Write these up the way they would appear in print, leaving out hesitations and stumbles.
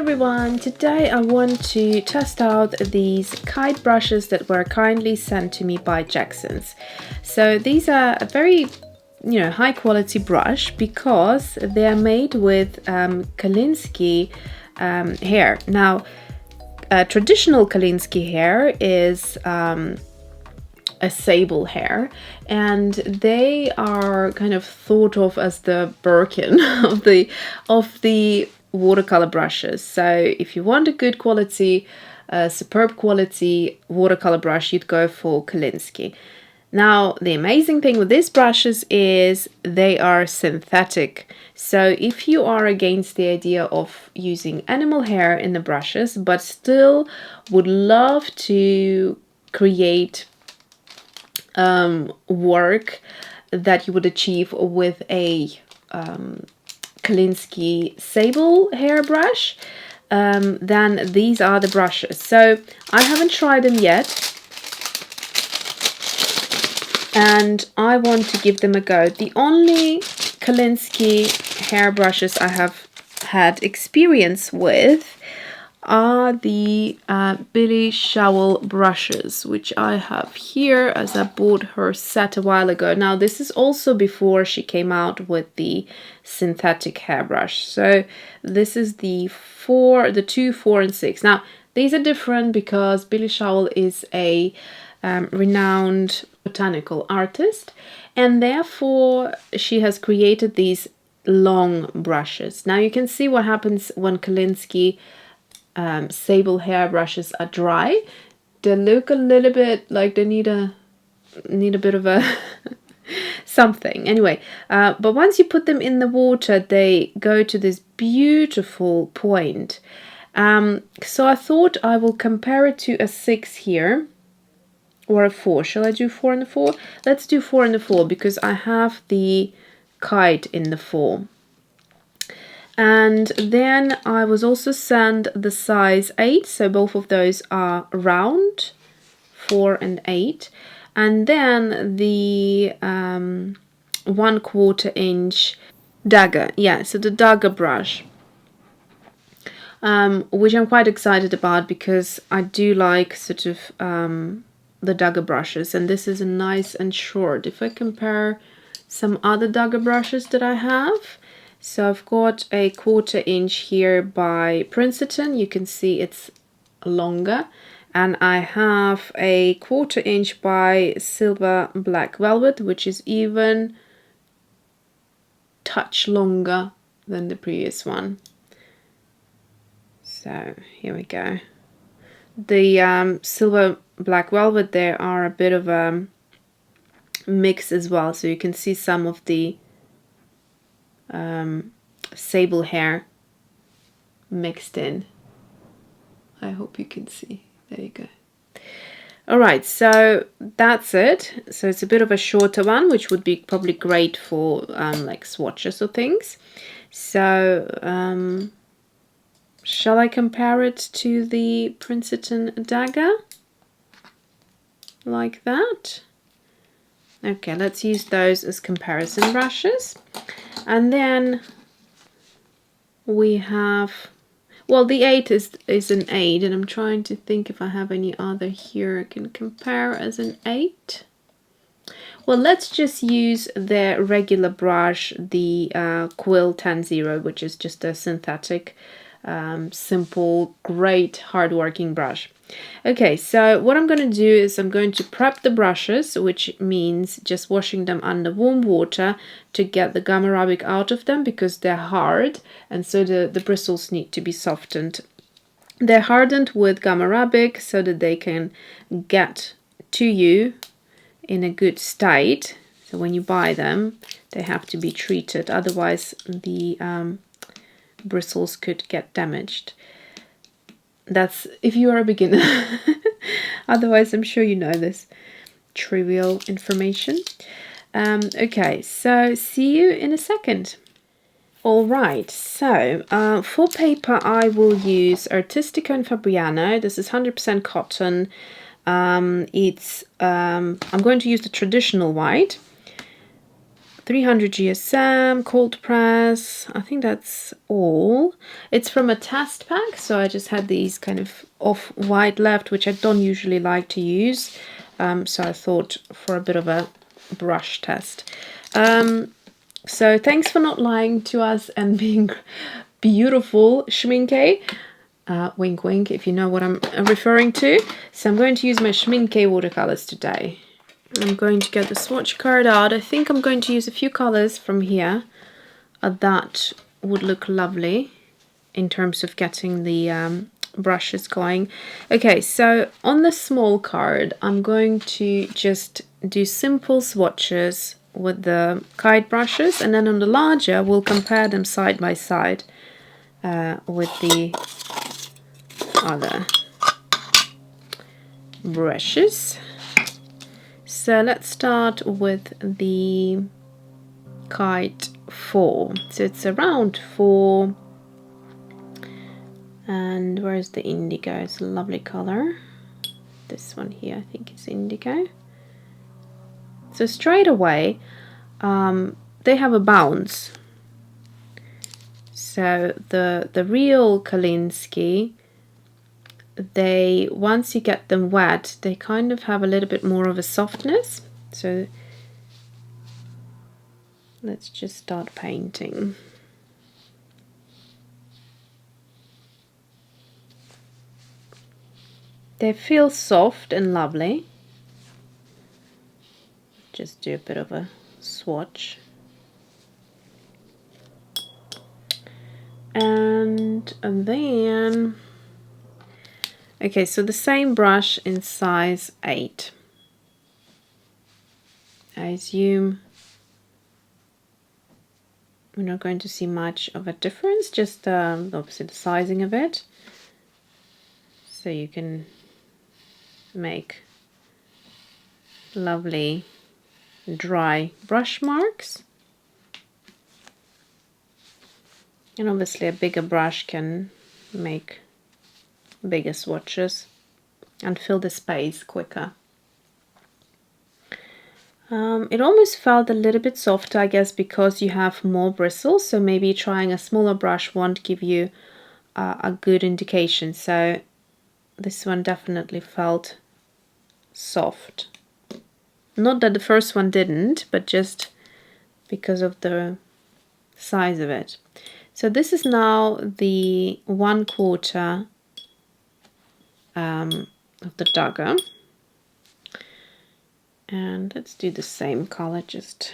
everyone, today I want to test out these Kite brushes that were kindly sent to me by Jackson's. So these are a very high quality brush because they are made with Kalinsky hair. Now traditional Kalinsky hair is a sable hair, and they are kind of thought of as the Birkin of the watercolor brushes. So if you want a good quality, superb quality watercolor brush, you'd go for Kalinsky. Now the amazing thing with these brushes is they are synthetic. So if you are against the idea of using animal hair in the brushes but still would love to create work that you would achieve with a Kalinsky sable hairbrush, then these are the brushes. So I haven't tried them yet, and I want to give them a go. The only Kalinsky hairbrushes I have had experience with are the Billy Shovel brushes, which I have here as I bought her set a while ago. Now this is also before she came out with the synthetic hairbrush. So this is the 2, 4 and 6. Now these are different because Billy Shovel is a renowned botanical artist, and therefore she has created these long brushes. Now you can see what happens when Kalinsky sable hairbrushes are dry. They look a little bit like they need a bit of a something. Anyway, but once you put them in the water, they go to this beautiful point. So I thought I will compare it to a 6 here, or a 4. Shall I do 4 and a 4? Let's do 4 and a 4 because I have the Kite in the 4. And then I was also sent the size 8, so both of those are round, 4 and 8. And then the 1/4 inch dagger, yeah, so the dagger brush, which I'm quite excited about because I do like sort of the dagger brushes, and this is a nice and short. If I compare some other dagger brushes that I have, so I've got a 1/4 inch here by Princeton. You can see it's longer. And I have a 1/4 inch by Silver Black Velvet, which is even touch longer than the previous one. So here we go. The Silver Black Velvet, there are a bit of a mix as well. So you can see some of the sable hair mixed in. I hope you can see. There you go. All right, so that's it. So it's a bit of a shorter one, which would be probably great for like swatches or things. So shall I compare it to the Princeton dagger like that? Okay, let's use those as comparison brushes. And then we have, well, the 8 is an 8, and I'm trying to think if I have any other here I can compare as an 8. Well, let's just use the regular brush, the Quill 10-0, which is just a synthetic, simple, great, hard-working brush. Okay, so what I'm going to do is I'm going to prep the brushes, which means just washing them under warm water to get the gum arabic out of them because they're hard, and so the bristles need to be softened. They're hardened with gum arabic so that they can get to you in a good state. So when you buy them, they have to be treated, otherwise the bristles could get damaged. That's if you are a beginner. Otherwise, I'm sure you know this trivial information. Okay, so see you in a second. All right, so for paper, I will use Artistico and Fabriano. This is 100% cotton. I'm going to use the traditional white, 300 GSM, cold press. I think that's all. It's from a test pack, so I just had these kind of off-white left, which I don't usually like to use. So I thought for a bit of a brush test. So thanks for not lying to us and being beautiful, Schmincke. Wink wink, if you know what I'm referring to. So I'm going to use my Schmincke watercolors today. I'm going to get the swatch card out. I think I'm going to use a few colors from here. That would look lovely in terms of getting the brushes going. Okay, so on the small card, I'm going to just do simple swatches with the Kite brushes, and then on the larger, we'll compare them side by side with the other brushes. So let's start with the Kite 4. So it's around 4. And where's the indigo? It's a lovely color. This one here, I think is indigo. So straight away, they have a bounce. So the real Kalinsky, they, once you get them wet, they kind of have a little bit more of a softness. So let's just start painting. They feel soft and lovely. Just do a bit of a swatch. And then, okay, so the same brush in size 8. I assume we're not going to see much of a difference, just obviously the sizing of it. So you can make lovely dry brush marks. And obviously a bigger brush can make bigger swatches and fill the space quicker. It almost felt a little bit softer, I guess, because you have more bristles, so maybe trying a smaller brush won't give you a good indication. So this one definitely felt soft. Not that the first one didn't, but just because of the size of it. So this is now the 1/4 of the dagger. And let's do the same color, just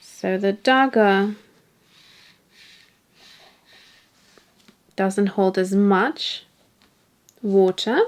so the dagger doesn't hold as much water,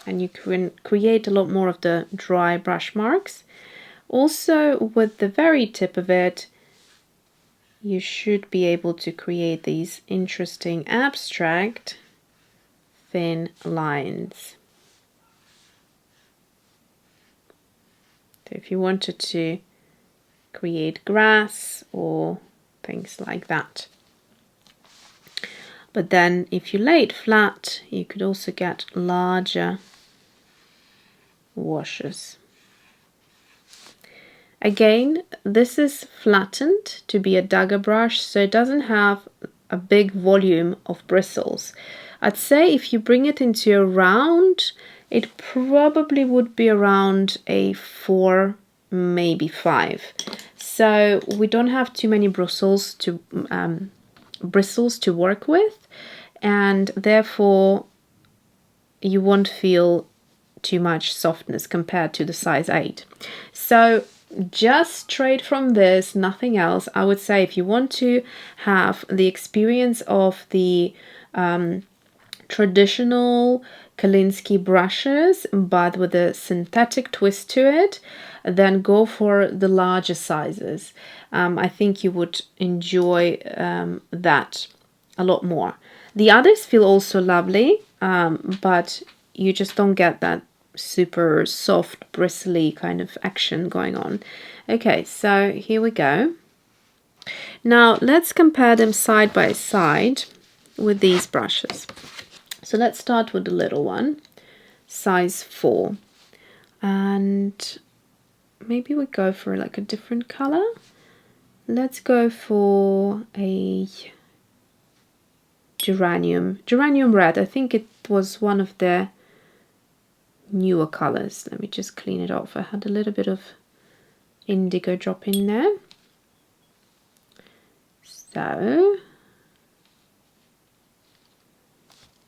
and you can create a lot more of the dry brush marks. Also, with the very tip of it, you should be able to create these interesting abstract thin lines. So if you wanted to create grass or things like that. But then if you lay it flat, you could also get larger washes. Again, this is flattened to be a dagger brush, so it doesn't have a big volume of bristles. I'd say if you bring it into a round, it probably would be around a 4, maybe 5. So we don't have too many bristles to work with, and therefore you won't feel too much softness compared to the size 8. So just straight from this, nothing else. I would say if you want to have the experience of the traditional Kalinsky brushes, but with a synthetic twist to it, then go for the larger sizes. I think you would enjoy that a lot more. The others feel also lovely, but you just don't get that super soft, bristly kind of action going on. Okay, so here we go. Now let's compare them side by side with these brushes. So let's start with the little one, size 4. And maybe we go for like a different color. Let's go for a geranium red. I think it was one of the newer colors. Let me just clean it off. I had a little bit of indigo drop in there. So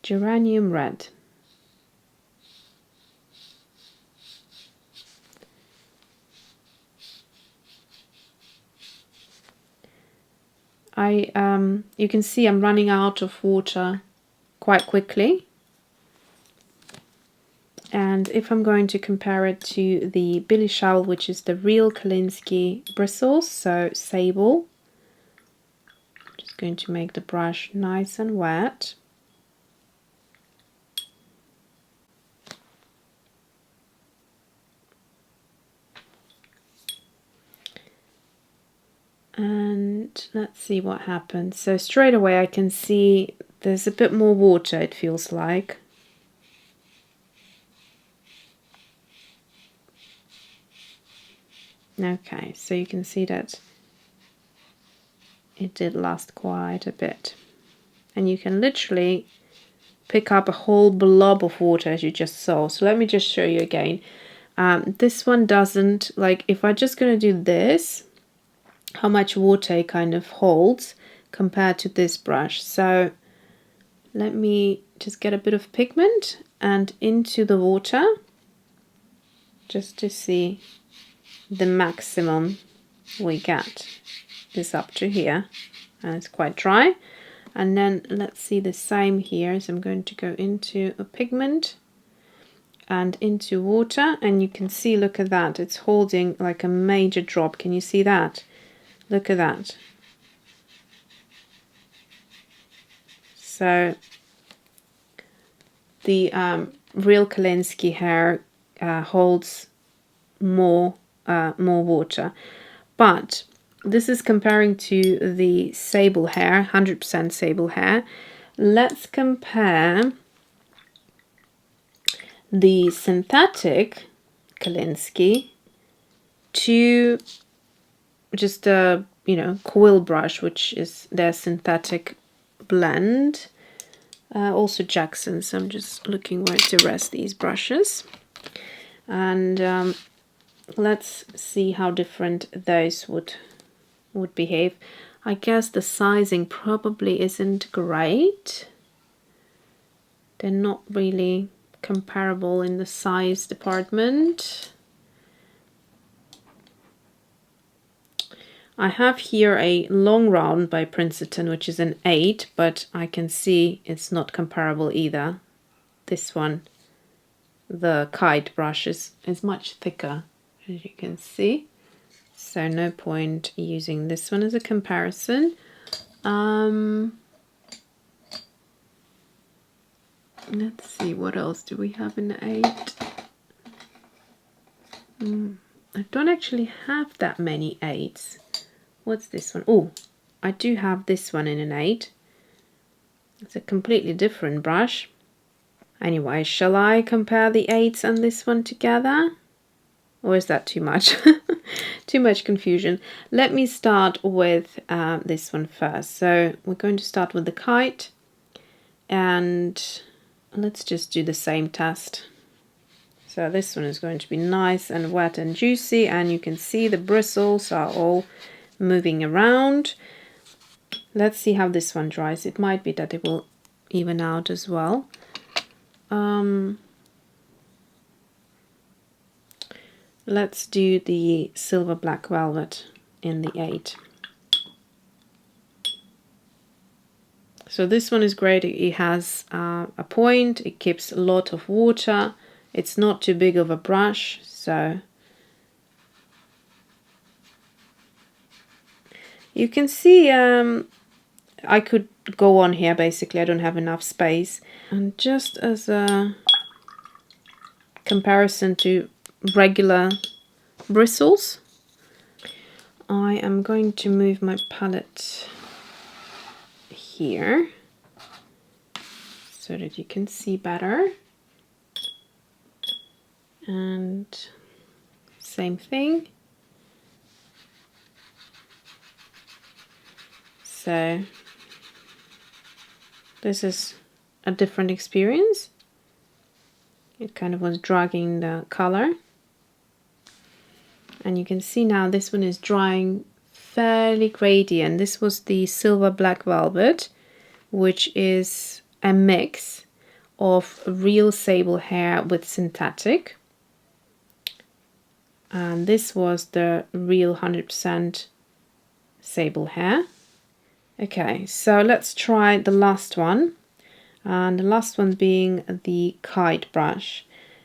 geranium red. You can see I'm running out of water quite quickly. And if I'm going to compare it to the Billy Shovel, which is the real Kolinsky bristles, so sable, I'm just going to make the brush nice and wet. And let's see what happens. So straight away I can see there's a bit more water, it feels like. Okay, so you can see that it did last quite a bit. And you can literally pick up a whole blob of water, as you just saw. So let me just show you again. This one doesn't, like if I'm just going to do this, how much water it kind of holds compared to this brush. So let me just get a bit of pigment and into the water just to see the maximum we get is up to here, and it's quite dry. And then let's see the same here. So I'm going to go into a pigment and into water, and you can see, look at that, it's holding like a major drop. Can you see that? Look at that. So the real Kolinsky hair holds more water, but this is comparing to the sable hair, 100% sable hair. Let's compare the synthetic Kolinsky to just a Quill brush, which is their synthetic blend. Also Jackson. So I'm just looking where to rest these brushes, and let's see how different those would behave. I guess the sizing probably isn't great. They're not really comparable in the size department. I have here a long round by Princeton, which is an 8, but I can see it's not comparable either. This one, the Kite brush, is much thicker, as you can see. So no point using this one as a comparison. Let's see, what else do we have in the 8? I don't actually have that many 8s. What's this one? Oh, I do have this one in an 8. It's a completely different brush. Anyway, shall I compare the 8s and this one together? Or is that too much? Too much confusion. Let me start with this one first. So we're going to start with the Kite, and let's just do the same test. So this one is going to be nice and wet and juicy, and you can see the bristles are all moving around. Let's see how this one dries. It might be that it will even out as well. Let's do the Silver Black Velvet in the 8. So this one is great. It has a point, it keeps a lot of water, it's not too big of a brush, so you can see I could go on here. Basically I don't have enough space, and just as a comparison to regular bristles, I am going to move my palette here so that you can see better, and same thing. So this is a different experience. It kind of was dragging the color. And you can see now this one is drying fairly gradient. This was the Silver Black Velvet, which is a mix of real sable hair with synthetic. And this was the real 100% sable hair. Okay, so let's try the last one. And the last one being the Kite brush.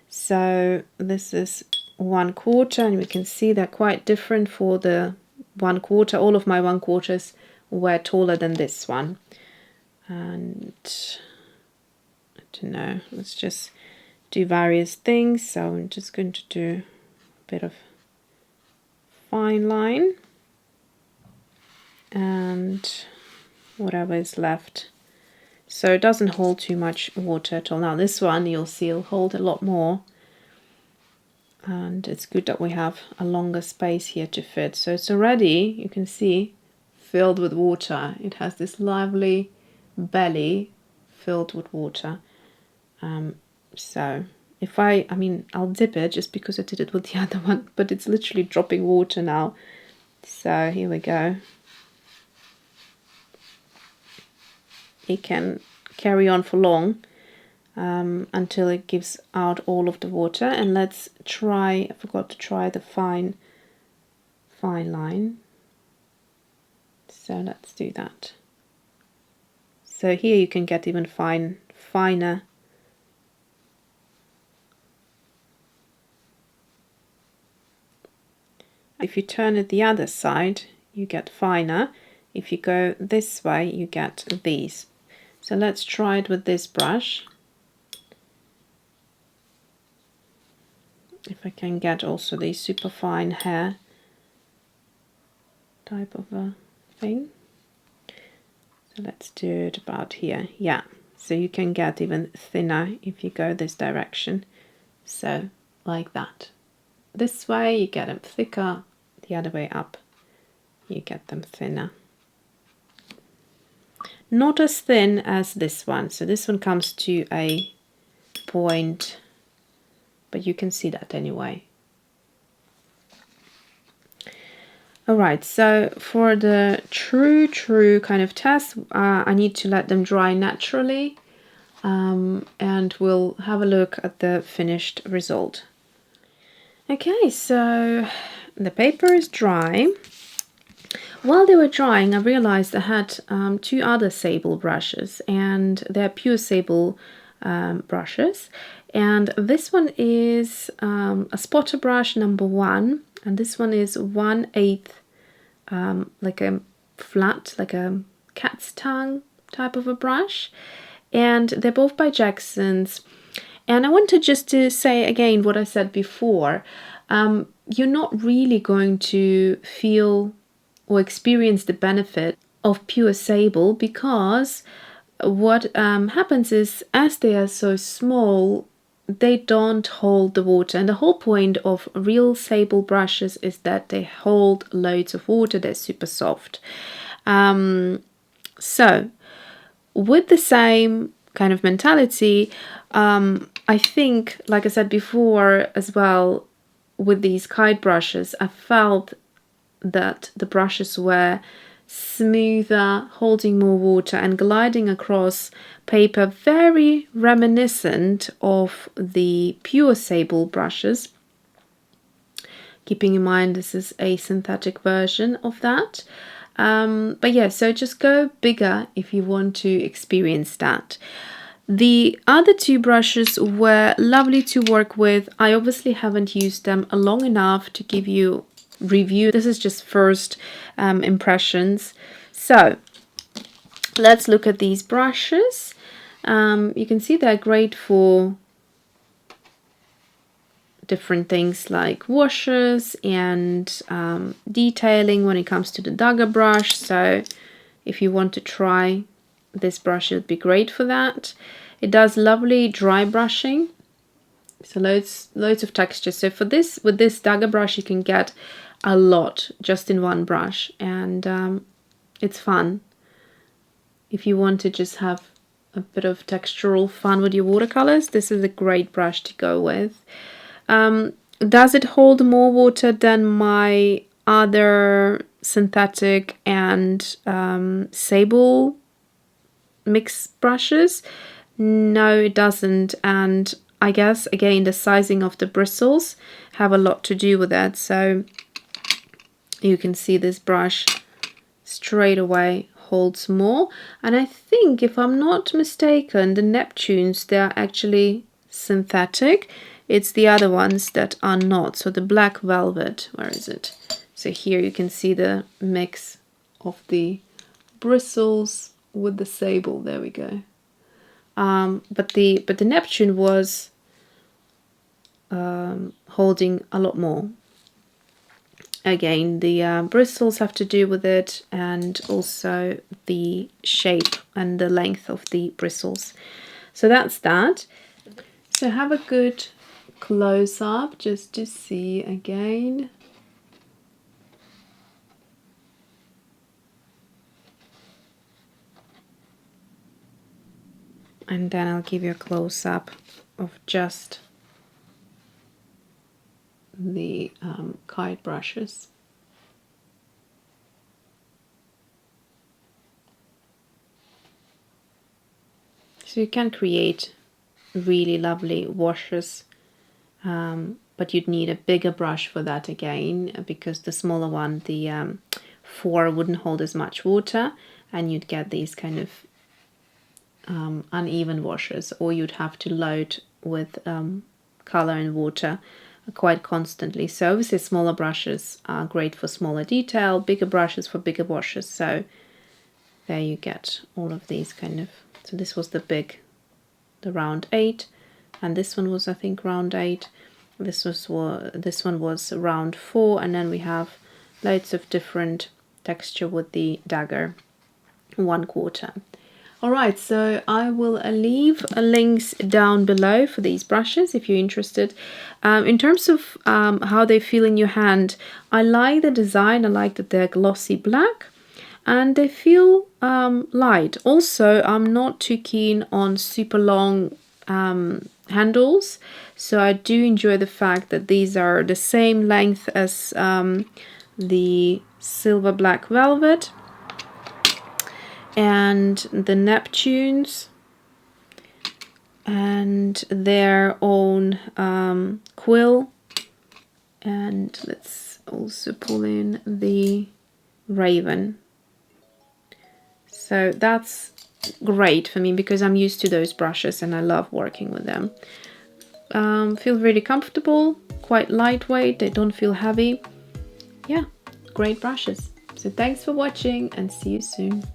So this is 1/4, and we can see they're quite different for the 1/4. All of my 1/4s were taller than this one. And I don't know, let's just do various things. So I'm just going to do a bit of fine line and whatever is left. So it doesn't hold too much water at all. Now this one you'll see will hold a lot more. And it's good that we have a longer space here to fit. So it's already, you can see, filled with water. It has this lively belly filled with water. So if I mean, I'll dip it just because I did it with the other one, but it's literally dropping water now. So here we go. It can carry on for long until it gives out all of the water. And let's try, I forgot to try the fine line. So let's do that. So here you can get even finer. If you turn it the other side, you get finer. If you go this way, you get these. So let's try it with this brush. If I can get also the super fine hair type of a thing. So let's do it about here. Yeah, so you can get even thinner if you go this direction. So like that. This way you get them thicker, the other way up you get them thinner. Not as thin as this one. So this one comes to a point, but you can see that anyway. All right, so for the true kind of test, I need to let them dry naturally, and we'll have a look at the finished result. Okay, so the paper is dry. While they were drying, I realized I had two other sable brushes, and they're pure sable brushes. And this one is a spotter brush number 1, and this one is 1/8 like a flat, like a cat's tongue type of a brush. And they're both by Jackson's. And I wanted just to say again what I said before. You're not really going to feel or experience the benefit of pure sable, because what happens is, as they are so small, they don't hold the water. And the whole point of real sable brushes is that they hold loads of water. They're super soft. So with the same kind of mentality, I think, like I said before as well, with these Kite brushes, I felt that the brushes were smoother, holding more water and gliding across paper, very reminiscent of the pure sable brushes. Keeping in mind this is a synthetic version of that. But yeah, so just go bigger if you want to experience that. The other two brushes were lovely to work with. I obviously haven't used them long enough to give you review. This is just first impressions. So let's look at these brushes. You can see they're great for different things like washes and detailing when it comes to the dagger brush. So if you want to try this brush, it would be great for that. It does lovely dry brushing. So loads of texture. So for this, with this dagger brush, you can get a lot just in one brush, and it's fun if you want to just have a bit of textural fun with your watercolors. This is a great brush to go with. Does it hold more water than my other synthetic and sable mixed brushes? No, it doesn't. And I guess again the sizing of the bristles have a lot to do with that. So you can see this brush straight away holds more, and I think, if I'm not mistaken, the Neptunes, they're actually synthetic. It's the other ones that are not. So the black velvet, where is it? So here you can see the mix of the bristles with the sable. There we go. But the Neptune was holding a lot more. Again, the bristles have to do with it, and also the shape and the length of the bristles. So that's that. So have a good close-up just to see again. And then I'll give you a close-up of just the Kite brushes. So you can create really lovely washes, but you'd need a bigger brush for that again, because the smaller one, the 4, wouldn't hold as much water, and you'd get these kind of uneven washes, or you'd have to load with color and water quite constantly. So obviously smaller brushes are great for smaller detail, bigger brushes for bigger washes. So there you get all of these kind of. So this was the round 8, and this one was, I think, round 8. This one was round 4, and then we have loads of different texture with the dagger 1/4. Alright, so I will leave links down below for these brushes if you're interested. In terms of how they feel in your hand, I like the design. I like that they're glossy black and they feel light. Also, I'm not too keen on super long handles, so I do enjoy the fact that these are the same length as the silver black velvet and the Neptunes, and their own Quill. And let's also pull in the Raven. So that's great for me because I'm used to those brushes and I love working with them. Feel really comfortable, quite lightweight, they don't feel heavy. Yeah, great brushes. So thanks for watching and see you soon.